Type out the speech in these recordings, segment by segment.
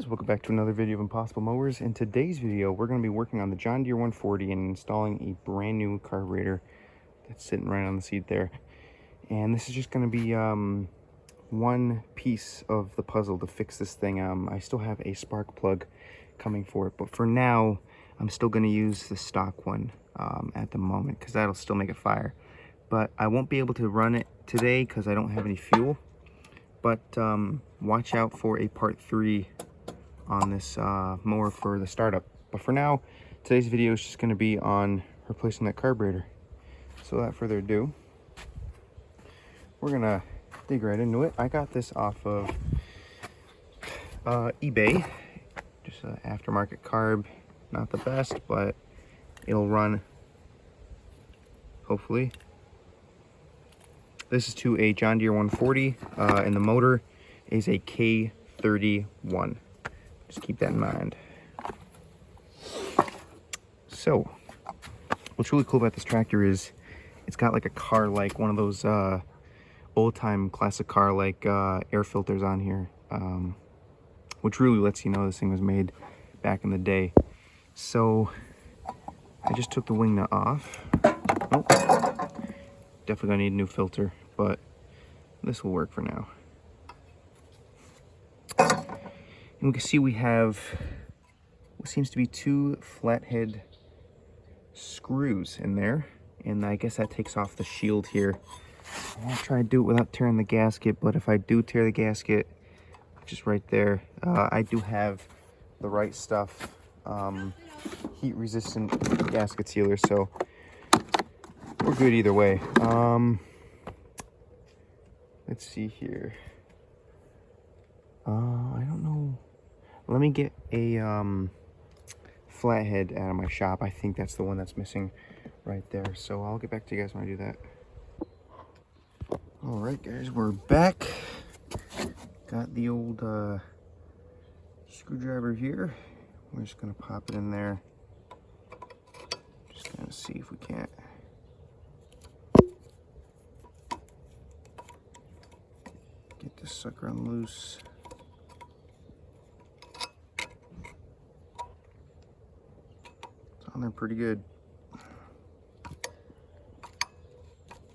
welcome back to another video of Impossible Mowers. In today's video, we're going to be working on the John Deere 140 and installing a brand new carburetor that's sitting right on the seat there. And this is just going to be one piece of the puzzle to fix this thing. I still have a spark plug coming for it, but for now, I'm still going to use the stock one at the moment because that'll still make it fire. But I won't be able to run it today because I don't have any fuel. But watch out for a part 3 on this mower for the startup. But for now, today's video is just going to be on replacing that carburetor. So without further ado, we're going to dig right into it. I got this off of eBay. Just an aftermarket carb. Not the best, but it'll run, hopefully. This is to a John Deere 140, and the motor is a K31. Just keep that in mind. So, what's really cool about this tractor is it's got like a car-like, one of those old-time classic car-like air filters on here, which really lets you know this thing was made back in the day. So, I just took the wing nut off. Oh. Definitely gonna need a new filter, but this will work for now. And we can see we have what seems to be 2 flathead screws in there, and I guess that takes off the shield here. I want to try to do it without tearing the gasket, but if I do tear the gasket, just right there, I do have the right stuff, heat resistant gasket sealer, so we're good either way. Let's see here. I don't know. Let me get a flathead out of my shop. I think that's the one that's missing right there. So I'll get back to you guys when I do that. All right, guys, we're back. Got the old screwdriver here. We're just gonna pop it in there. Just gonna see if we can't get this sucker on loose. It's on there pretty good.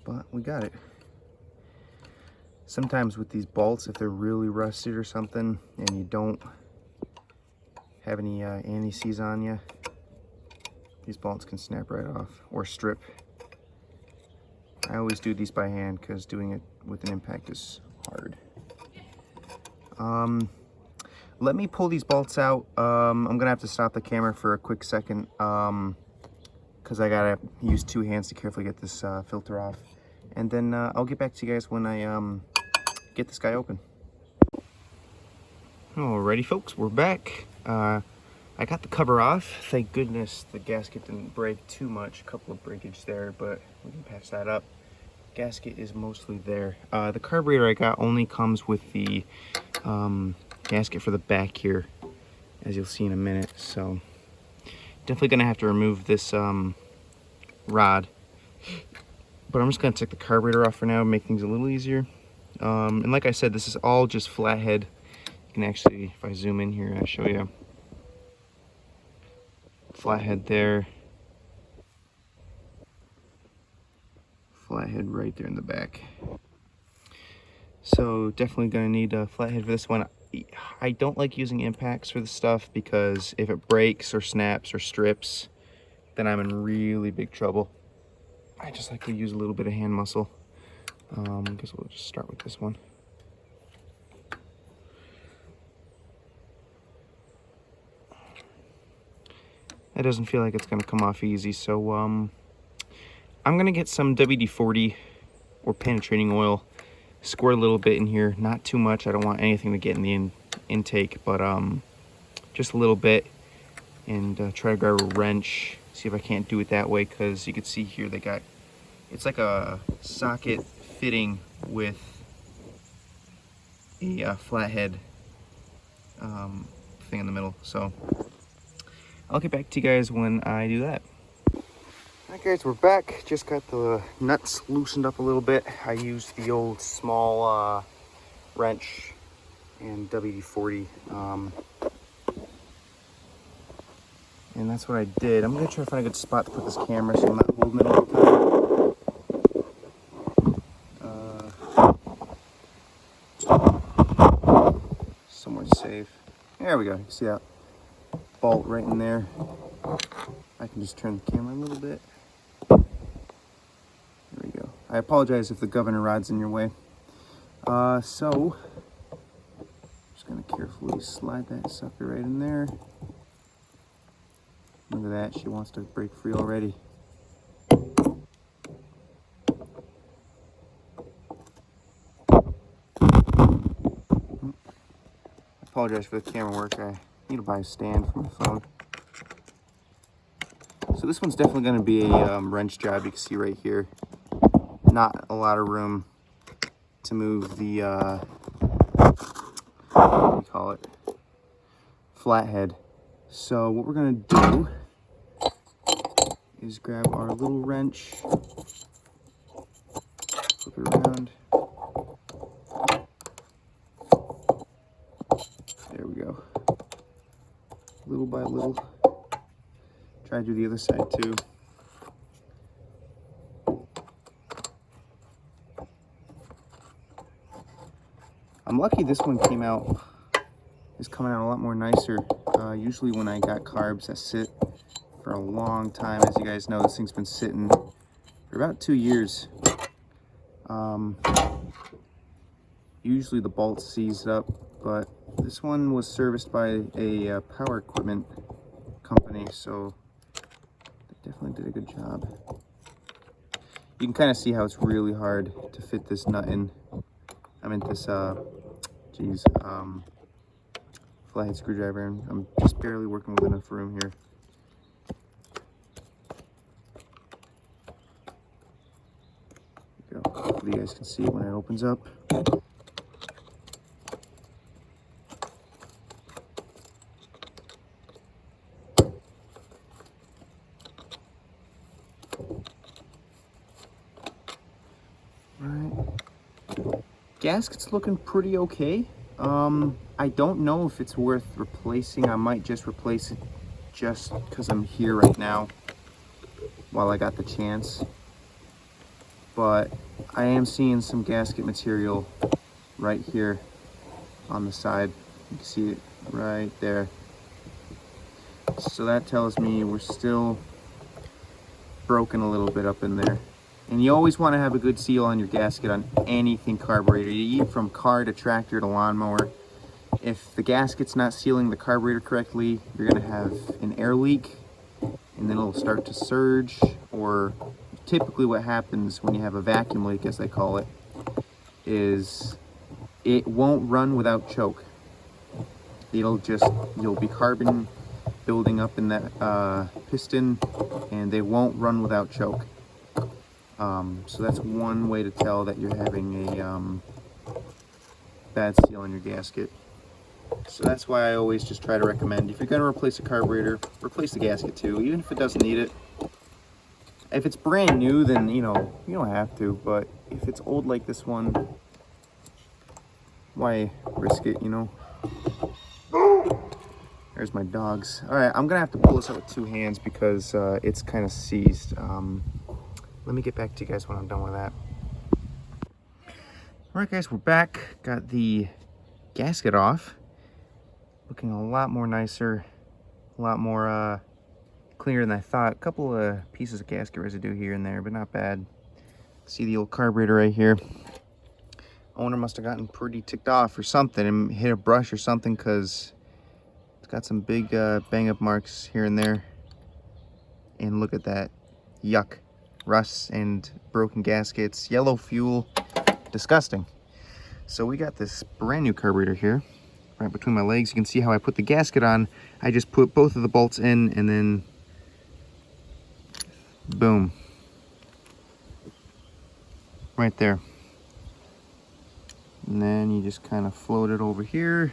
But we got it. Sometimes with these bolts, if they're really rusted or something, and you don't have any anti-seize on you, these bolts can snap right off or strip. I always do these by hand because doing it with an impact is hard. Let me pull these bolts out. I'm gonna have to stop the camera for a quick second because I gotta use 2 hands to carefully get this filter off, and then I'll get back to you guys when I get this guy open. Alrighty, folks, we're back. I got the cover off. Thank goodness the gasket didn't break too much. A couple of breakage there, but we can patch that up. Gasket is mostly there. The carburetor I got only comes with the gasket for the back here, as you'll see in a minute. So definitely gonna have to remove this rod, but I'm just gonna take the carburetor off for now and make things a little easier. And like I said, this is all just flathead. You can actually, if I zoom in here, I'll show you. Flathead there. Flathead right there in the back. So definitely gonna need a flathead for this one. I don't like using impacts for this stuff because if it breaks or snaps or strips, then I'm in really big trouble. I just like to use a little bit of hand muscle. I guess we'll just start with this one. That doesn't feel like it's gonna come off easy, so I'm gonna get some WD-40 or penetrating oil, squirt a little bit in here, not too much. I don't want anything to get in the intake, but just a little bit, and try to grab a wrench, see if I can't do it that way, because you can see here they got, it's like a socket fitting with a flathead thing in the middle. So I'll get back to you guys when I do that. Alright guys, we're back. Just got the nuts loosened up a little bit. I used the old small wrench and WD-40. And that's what I did. I'm gonna try to find a good spot to put this camera so I'm not holding it all the time. Somewhere safe. There we go. You can see that bolt right in there. I can just turn the camera a little bit. There we go. I apologize if the governor rod's in your way. So just gonna carefully slide that sucker right in there. Look at that, she wants to break free already. I apologize for the camera work. I need to buy a stand for my phone. So this one's definitely going to be a wrench job. You can see right here, not a lot of room to move the, what do you call it, flathead. So what we're going to do is grab our little wrench, flip it around. There we go. Little by little. Try to do the other side too. I'm lucky this one is coming out a lot more nicer. Usually when I got carbs that sit for a long time, as you guys know, this thing's been sitting for about 2 years. Usually the bolt's seized up, but this one was serviced by a power equipment company, so they definitely did a good job. You can kind of see how it's really hard to fit this nut in. I mean this, flathead screwdriver, and I'm just barely working with enough room here. There we go. Hopefully you guys can see it when it opens up. Gasket's looking pretty okay. I don't know if it's worth replacing. I might just replace it just because I'm here right now while I got the chance. But I am seeing some gasket material right here on the side. You can see it right there. So that tells me we're still broken a little bit up in there. And you always want to have a good seal on your gasket on anything carburetor. You eat from car to tractor to lawnmower. If the gasket's not sealing the carburetor correctly, you're going to have an air leak, and then it'll start to surge. Or typically what happens when you have a vacuum leak, as they call it, is it won't run without choke. You'll be carbon building up in that piston, and they won't run without choke. So that's one way to tell that you're having a bad seal on your gasket. So that's why I always just try to recommend, if you're going to replace a carburetor, replace the gasket too, even if it doesn't need it. If it's brand new, then you don't have to, but if it's old like this one, why risk it, There's my dogs. Alright, I'm going to have to pull this out with 2 hands because it's kind of seized. Let me get back to you guys when I'm done with that. Alright guys, we're back. Got the gasket off. Looking a lot more nicer. A lot more cleaner than I thought. A couple of pieces of gasket residue here and there, but not bad. See the old carburetor right here. Owner must have gotten pretty ticked off or something and hit a brush or something, because it's got some big bang up marks here and there. And look at that. Yuck. Rust and broken gaskets, yellow fuel, disgusting. So we got this brand new carburetor here, right between my legs. You can see how I put the gasket on. I just put both of the bolts in and then boom, right there. And then you just kind of float it over here.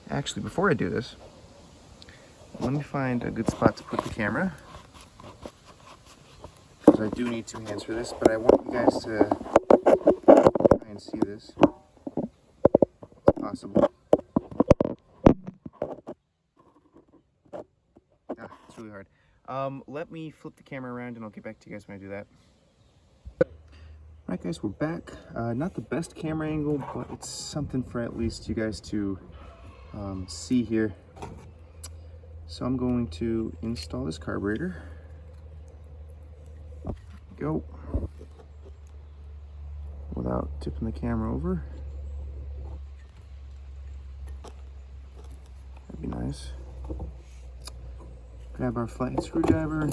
Actually, before I do this, let me find a good spot to put the camera. I do need 2 hands for this, but I want you guys to try and see this if possible. it's really hard. Let me flip the camera around and I'll get back to you guys when I do that. Alright guys, we're back. Not the best camera angle, but it's something for at least you guys to see here. So I'm going to install this carburetor. Go. Without tipping the camera over. That'd be nice. Grab our flathead screwdriver.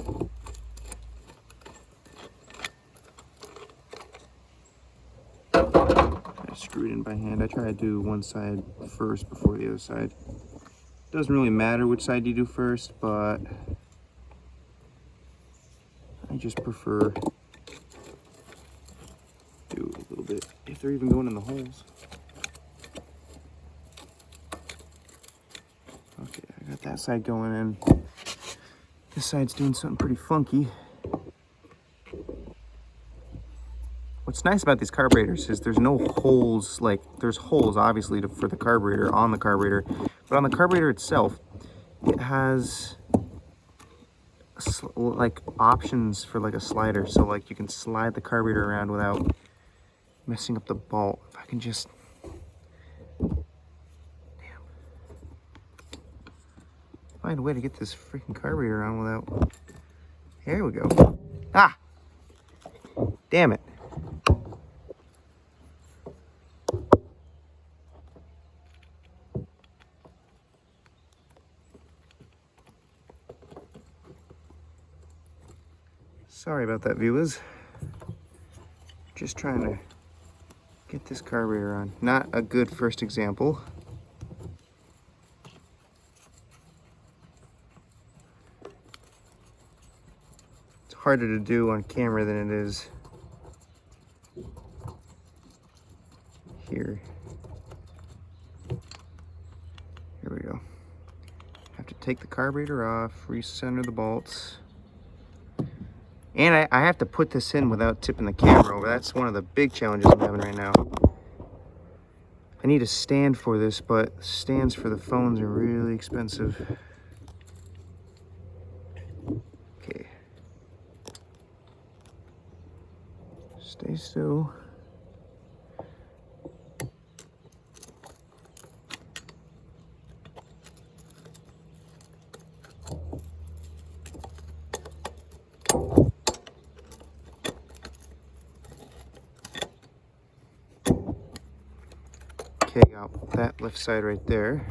I screw it in by hand. I try to do one side first before the other side. Doesn't really matter which side you do first, but I just prefer do a little bit if they're even going in the holes. Okay, I got that side going in. This side's doing something pretty funky. What's nice about these carburetors is there's no holes, like there's holes obviously for the carburetor on the carburetor, but on the carburetor itself, it has like options for like a slider. So like you can slide the carburetor around without messing up the bolt. If I can just, find a way to get this freaking carburetor on without, here we go. Ah, damn it. Sorry about that, viewers. Just trying to get this carburetor on. Not a good first example. It's harder to do on camera than it is here. Here we go. Have to take the carburetor off, recenter the bolts. And I have to put this in without tipping the camera over. That's one of the big challenges I'm having right now. I need a stand for this, but stands for the phones are really expensive. Okay. Stay still. Okay, got that left side right there.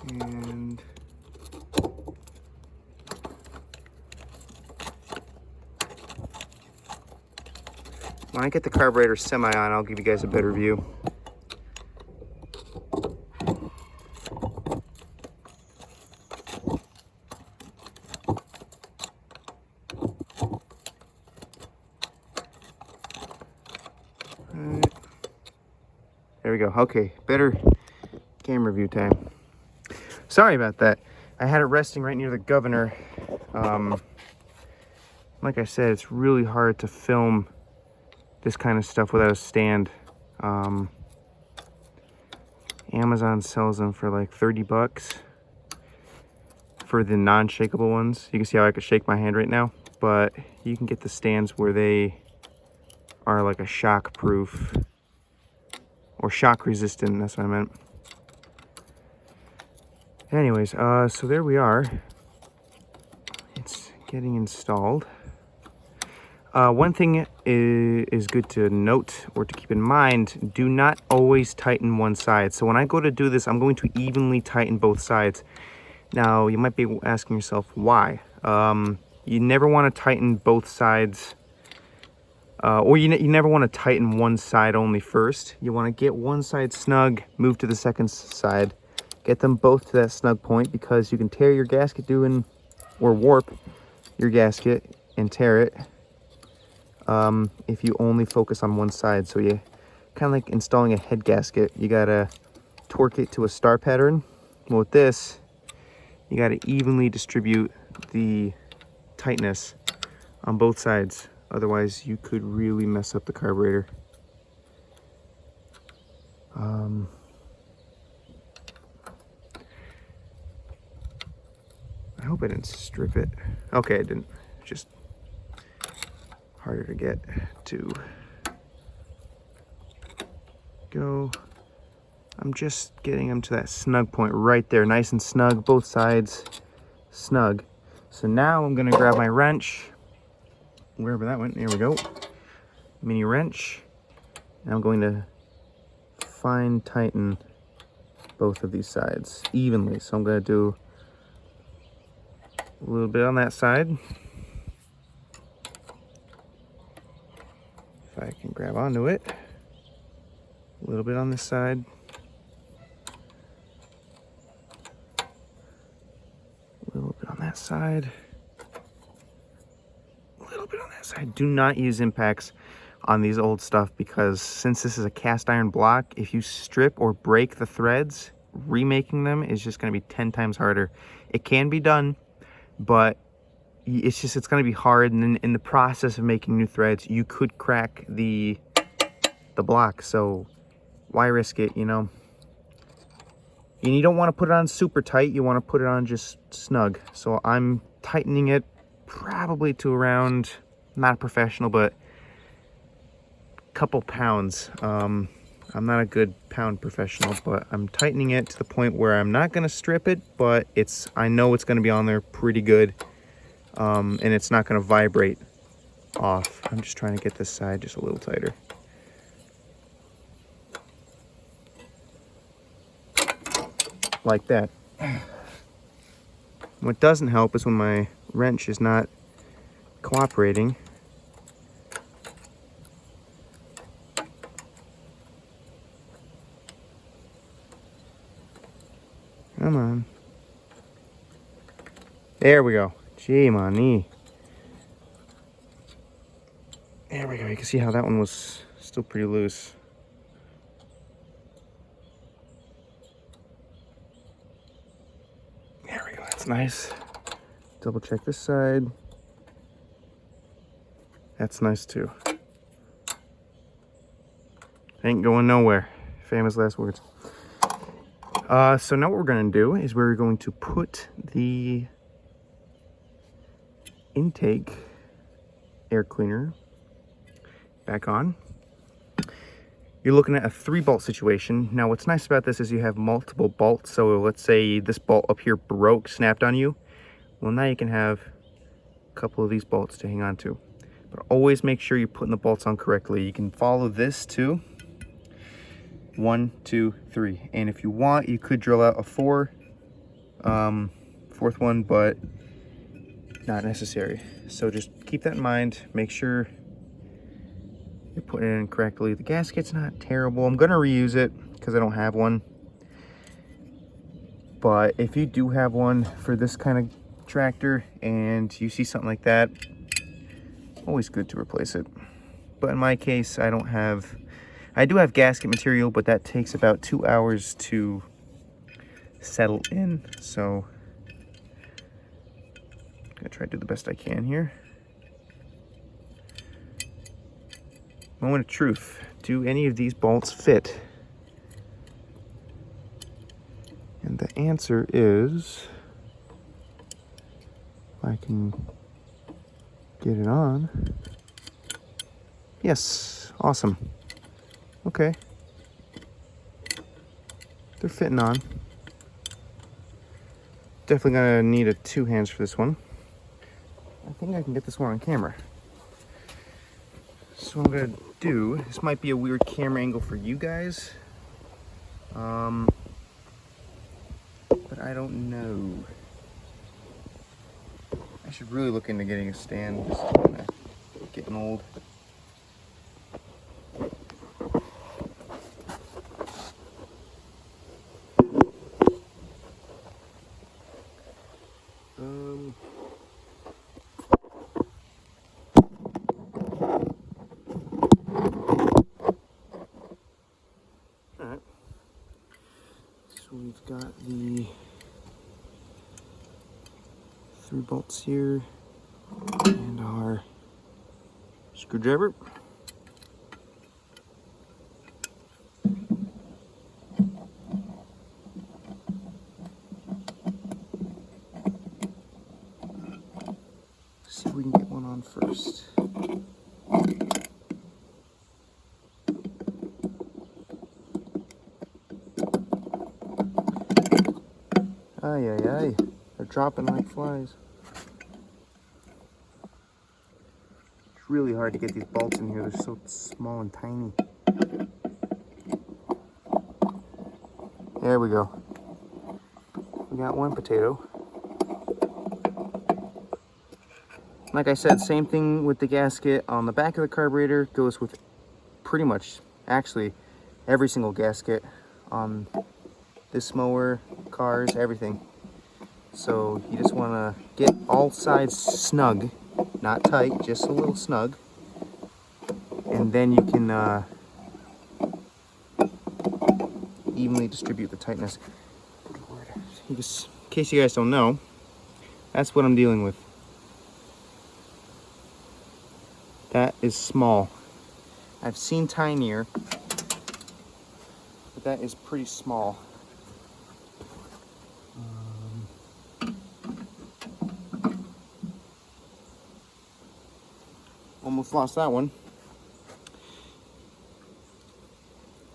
And when I get the carburetor semi on, I'll give you guys a better view. There we go. Okay, better camera view time. Sorry about that. I had it resting right near the governor. Like I said, it's really hard to film this kind of stuff without a stand. Amazon sells them for like 30 bucks for the non-shakeable ones. You can see how I could shake my hand right now, but you can get the stands where they are like a shock proof or shock resistant, that's what I meant. Anyways, so there we are. It's getting installed. One thing is good to note or to keep in mind, do not always tighten one side. So when I go to do this, I'm going to evenly tighten both sides. Now, you might be asking yourself, why? You never want to tighten both sides, or you never want to tighten one side only first. You want to get one side snug, move to the second side, get them both to that snug point, because you can tear your gasket or warp your gasket and tear it if you only focus on one side. So you kind of like installing a head gasket, you gotta torque it to a star pattern. Well, with this, you gotta evenly distribute the tightness on both sides. Otherwise, you could really mess up the carburetor. hope I didn't strip it. Okay, I didn't. Just harder to get to go. I'm just getting them to that snug point right there, nice and snug, both sides snug. So now I'm gonna grab my wrench, wherever that went, there we go. Mini wrench, and I'm going to fine tighten both of these sides evenly. So I'm gonna do a little bit on that side. If I can grab onto it. A little bit on this side. A little bit on that side. A little bit on that side. Do not use impacts on these old stuff, because since this is a cast iron block, if you strip or break the threads, remaking them is just going to be 10 times harder. It can be done, but it's going to be hard, and then in the process of making new threads, you could crack the block. So why risk it, you know? And you don't want to put it on super tight, you want to put it on just snug. So I'm tightening it probably to around, not a professional, but a couple pounds. I'm not a good pound professional, but I'm tightening it to the point where I'm not going to strip it, but I know it's going to be on there pretty good, and it's not going to vibrate off. I'm just trying to get this side just a little tighter. Like that. What doesn't help is when my wrench is not cooperating. Come on. There we go. Gee, my knee. There we go. You can see how that one was still pretty loose. There we go. That's nice. Double check this side. That's nice too. Ain't going nowhere. Famous last words. So now what we're going to do is we're going to put the intake air cleaner back on. You're looking at a 3-bolt situation. Now what's nice about this is you have multiple bolts. So let's say this bolt up here broke, snapped on you. Well, now you can have a couple of these bolts to hang on to. But always make sure you're putting the bolts on correctly. You can follow this too. 1, 2, 3. And if you want, you could drill out a 4, fourth one, but not necessary. So just keep that in mind. Make sure you're putting it in correctly. The gasket's not terrible. I'm gonna reuse it because I don't have one. But if you do have one for this kind of tractor and you see something like that, always good to replace it. But in my case, I do have gasket material, but that takes about 2 hours to settle in. So I'm gonna try to do the best I can here. Moment of truth. Do any of these bolts fit? And the answer is, if I can get it on. Yes, awesome. Okay. They're fitting on. Definitely gonna need a 2 hands for this one. I think I can get this one on camera. So what I'm gonna do, this might be a weird camera angle for you guys. But I don't know. I should really look into getting a stand. This is kind of getting old. Alright. So we've got the 3 bolts here and our screwdriver. first. Ay, ay, ay. They're dropping like flies. It's really hard to get these bolts in here. They're so small and tiny. There we go. We got one potato. Like I said, same thing with the gasket on the back of the carburetor. Goes with pretty much, actually, every single gasket on this mower, cars, everything. So you just want to get all sides snug, not tight, just a little snug. And then you can evenly distribute the tightness. In case you guys don't know, that's what I'm dealing with. That is small. I've seen tinier, but that is pretty small. Almost lost that one.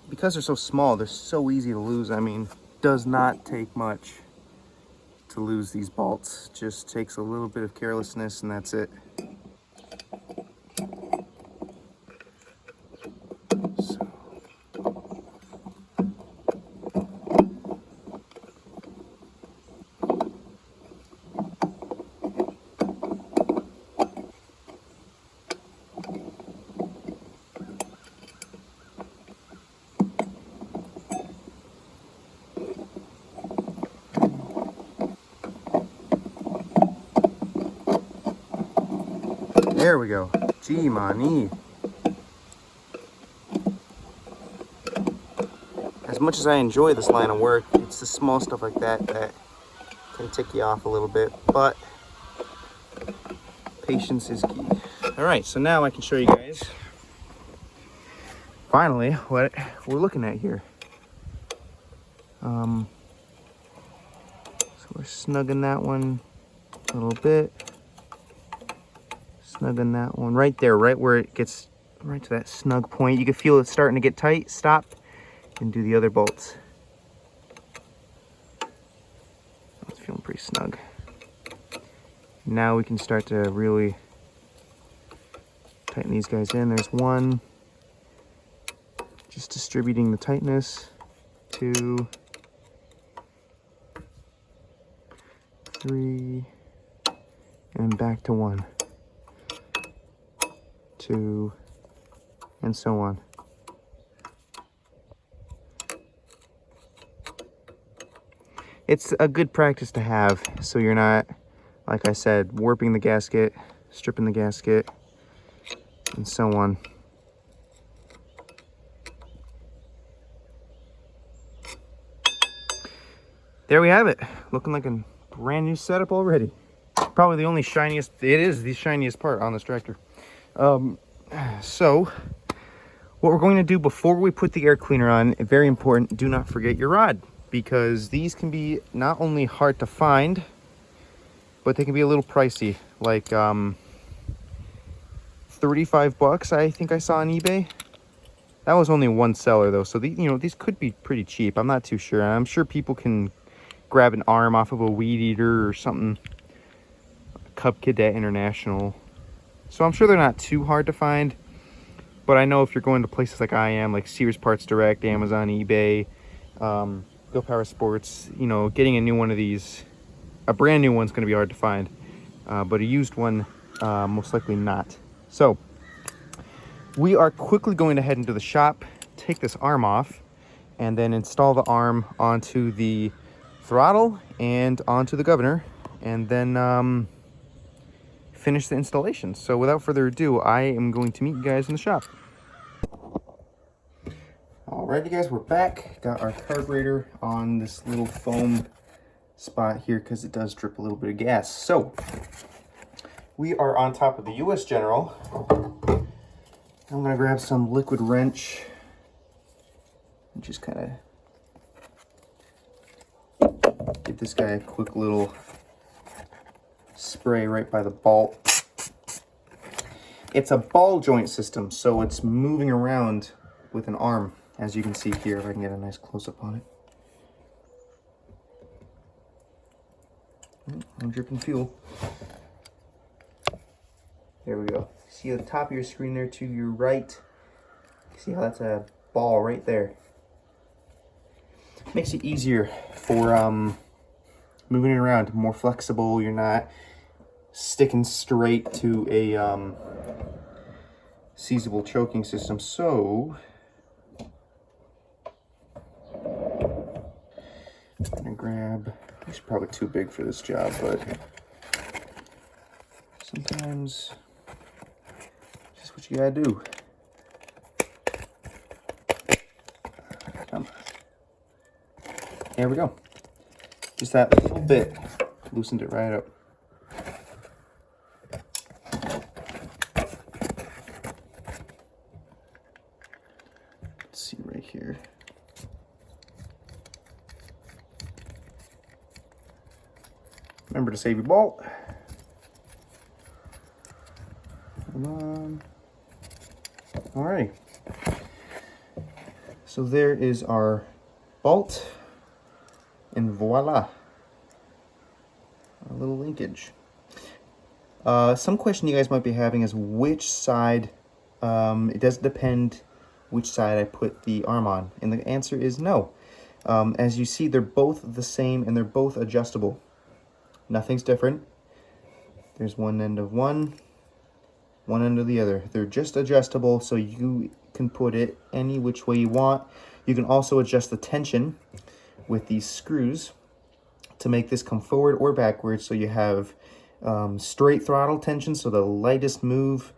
Because they're so small, they're so easy to lose. I mean, does not take much to lose these bolts. Just takes a little bit of carelessness and that's it. There we go. Gee, mani. As much as I enjoy this line of work, it's the small stuff like that that can tick you off a little bit, but patience is key. All right, so now I can show you guys finally what we're looking at here. So we're snugging that one a little bit. Snugging that one right there, right where it gets right to that snug point. You can feel it starting to get tight. Stop and do the other bolts. It's feeling pretty snug. Now we can start to really tighten these guys in. There's one. Just distributing the tightness. 2, 3, and back to 1. 2, and so on. It's a good practice to have so you're not, like I said, warping the gasket, stripping the gasket, and so on. There we have it, looking like a brand new setup already. Probably the only shiniest, it is the shiniest part on this tractor. So what we're going to do before we put the air cleaner on, very important, do not forget your rod, because these can be not only hard to find, but they can be a little pricey, like 35 bucks I think I saw on eBay. That was only one seller though, so these could be pretty cheap. I'm not too sure. I'm sure people can grab an arm off of a weed eater or something. Cub Cadet International. So I'm sure they're not too hard to find, but I know if you're going to places like I am, like Sears Parts Direct, Amazon, eBay, Go Power Sports, getting a new one of these, a brand new one's going to be hard to find, but a used one, most likely not. So we are quickly going to head into the shop, take this arm off, and then install the arm onto the throttle and onto the governor, and then finish the installation. So without further ado, I am going to meet you guys in the shop. Alright, you guys, we're back. Got our carburetor on this little foam spot here because it does drip a little bit of gas. So we are on top of the US General. I'm gonna grab some liquid wrench and just kind of give this guy a quick little spray right by the bolt. It's a ball joint system, so it's moving around with an arm, as you can see here, if I can get a nice close-up on it. I'm dripping fuel. There we go. See the top of your screen there to your right? See how that's a ball right there? Makes it easier for moving it around, more flexible. You're not sticking straight to a seizable choking system. So I'm gonna grab, it's probably too big for this job, but sometimes just what you gotta do. There we go. Just that little bit loosened it right up. Let's see right here. Remember to save your bolt. Come on. Alrighty. So there is our bolt. And voila, a little linkage. Some question you guys might be having is which side, it does depend which side I put the arm on. And the answer is no. As you see, they're both the same and they're both adjustable. Nothing's different. There's one end of one end of the other. They're just adjustable, so you can put it any which way you want. You can also adjust the tension with these screws to make this come forward or backwards, so you have straight throttle tension, so the lightest move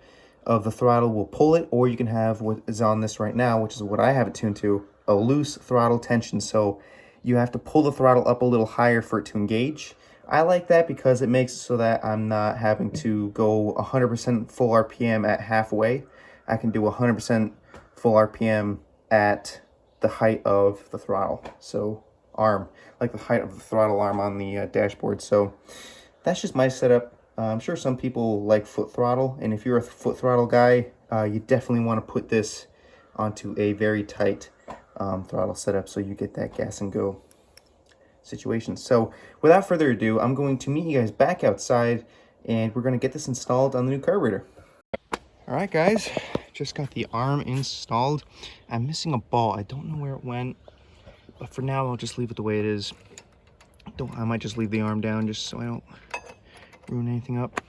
of the throttle will pull it, or you can have what is on this right now, which is what I have it tuned to, a loose throttle tension, so you have to pull the throttle up a little higher for it to engage. I like that because it makes it so that I'm not having to go 100% full RPM at halfway. I can do 100% full RPM at the height of the throttle, so arm, like the height of the throttle arm on the dashboard. So that's just my setup. I'm sure some people like foot throttle, and if you're a foot throttle guy, you definitely want to put this onto a very tight throttle setup so you get that gas and go situation. So without further ado, I'm going to meet you guys back outside and we're going to get this installed on the new carburetor. All right guys, just got the arm installed. I'm missing a ball. I don't know where it went, but for now I'll just leave it the way it is. I might just leave the arm down just so I don't ruin anything up.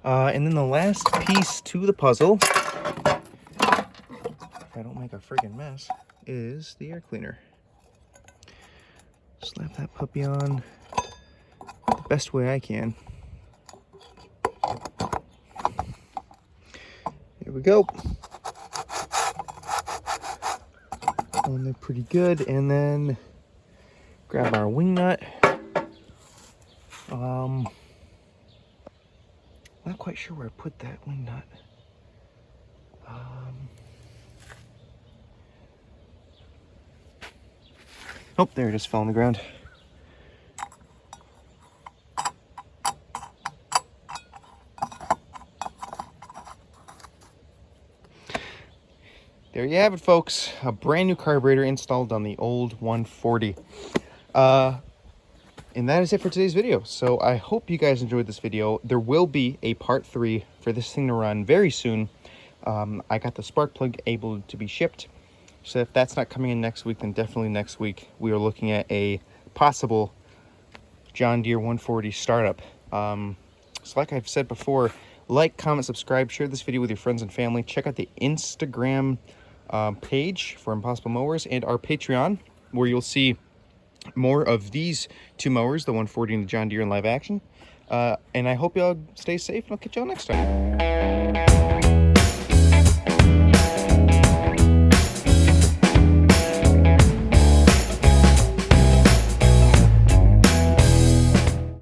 And then the last piece to the puzzle, if I don't make a friggin' mess, is the air cleaner. Slap that puppy on the best way I can. Here we go. On there pretty good, and then grab our wing nut. Not quite sure where I put that wing nut. Oh, there it just fell on the ground. There you have it, folks. A brand new carburetor installed on the old 140. And that is it for today's video. So I hope you guys enjoyed this video. There will be a part 3 for this thing to run very soon. I got the spark plug able to be shipped. So if that's not coming in next week, then definitely next week we are looking at a possible John Deere 140 startup. So like I've said before, like, comment, subscribe, share this video with your friends and family. Check out the Instagram page for Impossible Mowers and our Patreon, where you'll see more of these two mowers, the 140 and the John Deere, in live action. And I hope y'all stay safe, and I'll catch y'all next time.